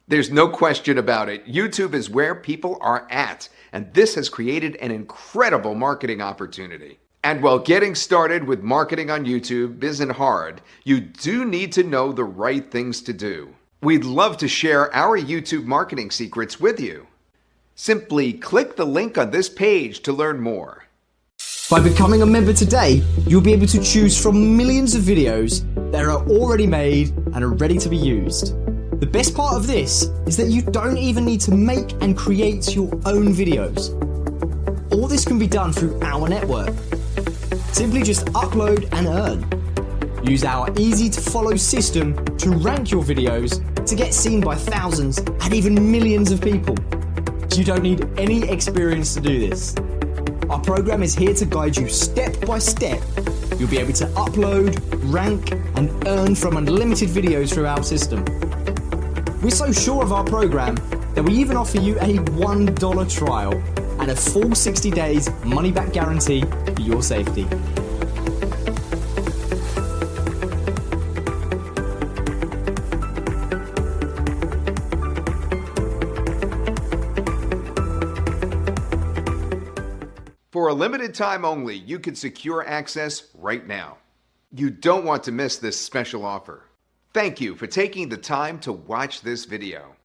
There's no question about it. YouTube is where people are at, and this has created an incredible marketing opportunity. And while getting started with marketing on YouTube isn't hard, you do need to know the right things to do. We'd love to share our YouTube marketing secrets with you. Simply click the link on this page to learn more. By becoming a member today, you'll be able to choose from millions of videos that are already made and are ready to be used. The best part of this is that you don't even need to make and create your own videos. All this can be done through our network. Simply just upload and earn. Use our easy-to-follow system to rank your videos to get seen by thousands and even millions of people. You don't need any experience to do this. Our program is here to guide you step by step. You'll be able to upload, rank, and earn from unlimited videos through our system. We're so sure of our program that we even offer you a $1 trial and a full 60 days money-back guarantee for your safety. For a limited time only, you can secure access right now. You don't want to miss this special offer. Thank you for taking the time to watch this video.